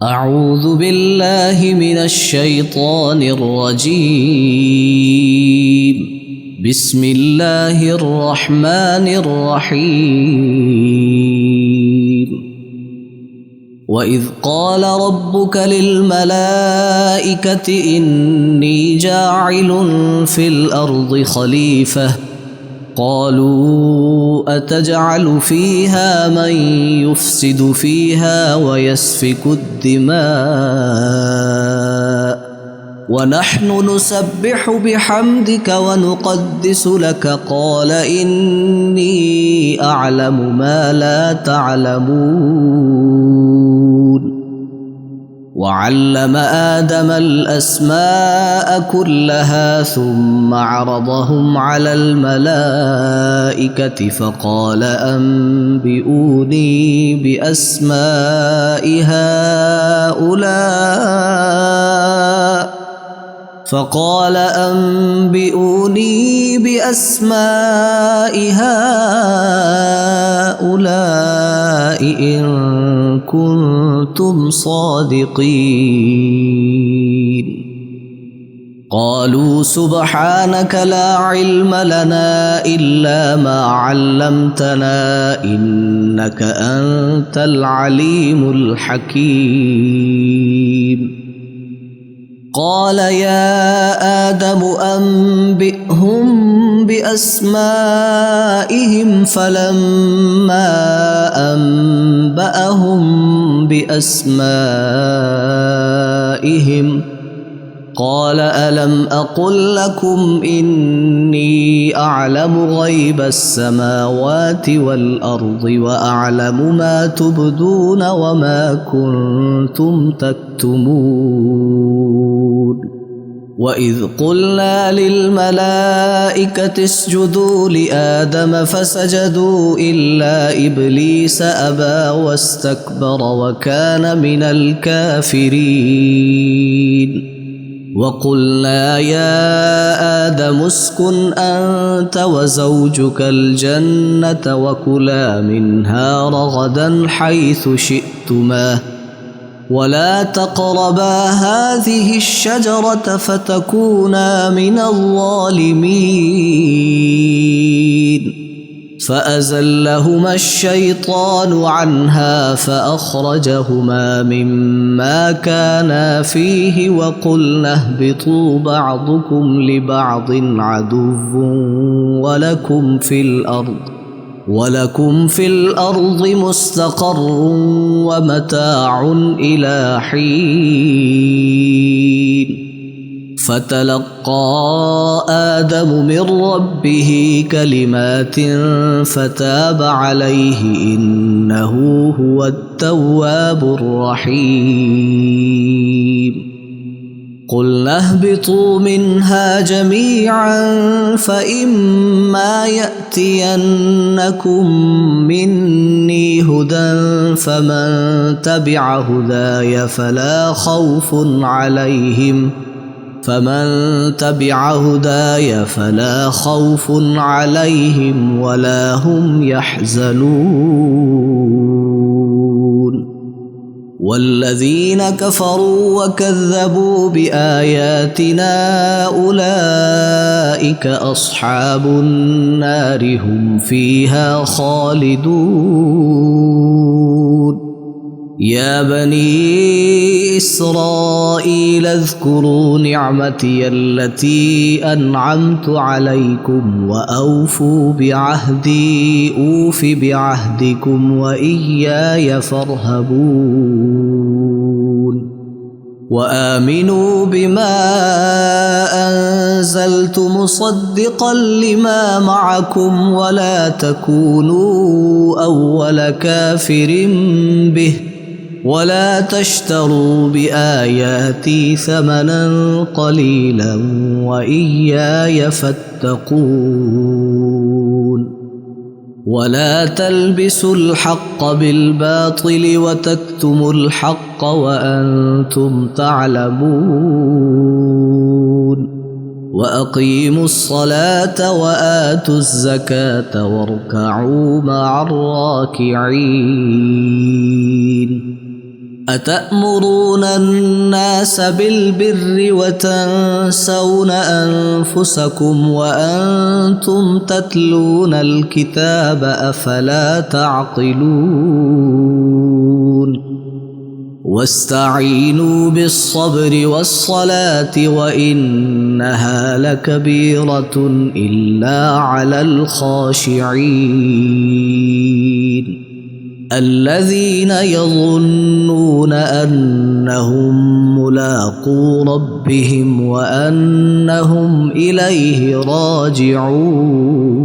أعوذ بالله من الشيطان الرجيم. بسم الله الرحمن الرحيم. وإذ قال ربك للملائكة إني جاعل في الأرض خليفة قالوا أتجعل فيها من يفسد فيها ويسفك الدماء ونحن نسبح بحمدك ونقدس لك قال إني أعلم ما لا تعلمون. وعلم آدم الأسماء كلها ثم عرضهم على الملائكة فقال أنبئوني بأسماء هؤلاء إن كنتم صادقين. قالوا سبحانك لا علم لنا إلا ما علمتنا إنك أنت العليم الحكيم. قال يا آدم أنبئهم بأسمائهم فلما أنبأهم بأسمائهم قال ألم أقل لكم إني أعلم غيب السماوات والأرض وأعلم ما تبدون وما كنتم تكتمون. وإذ قلنا للملائكة اسجدوا لآدم فسجدوا إلا إبليس أبى واستكبر وكان من الكافرين. وقلنا يا آدم اسكن أنت وزوجك الجنة وكلا منها رغدا حيث شئتما ولا تقربا هذه الشجرة فتكونا من الظالمين. فأزلهما الشيطان عنها فأخرجهما مما كانا فيه وقلنا اهبطوا بعضكم لبعض عدو ولكم في الأرض مستقر ومتاع إلى حين. فتلقى آدم من ربه كلمات فتاب عليه إنه هو التواب الرحيم. قلنا اهبطوا منها جميعا فإما يأتينكم مني هدى فمن تبع هداي فلا خوف عليهم ولا هم يحزنون. والذين كفروا وكذبوا بآياتنا أولئك أصحاب النار هم فيها خالدون. يا بني إسرائيل اذكروا نعمتي التي أنعمت عليكم وأوفوا بعهدي أوف بعهدكم وإياي فارهبون. وآمنوا بما أنزلت مصدقا لما معكم ولا تكونوا أول كافر به ولا تشتروا بآياتي ثمنا قليلا وإياي فاتقون. ولا تلبسوا الحق بالباطل وتكتموا الحق وأنتم تعلمون. وأقيموا الصلاة وآتوا الزكاة واركعوا مع الراكعين. أتأمرون الناس بالبر وتنسون أنفسكم وأنتم تتلون الكتاب أفلا تعقلون واستعينوا بالصبر والصلاة وإنها لكبيرة إلا على الخاشعين الذين يظنون أنهم ملاقو ربهم وأنهم إليه راجعون.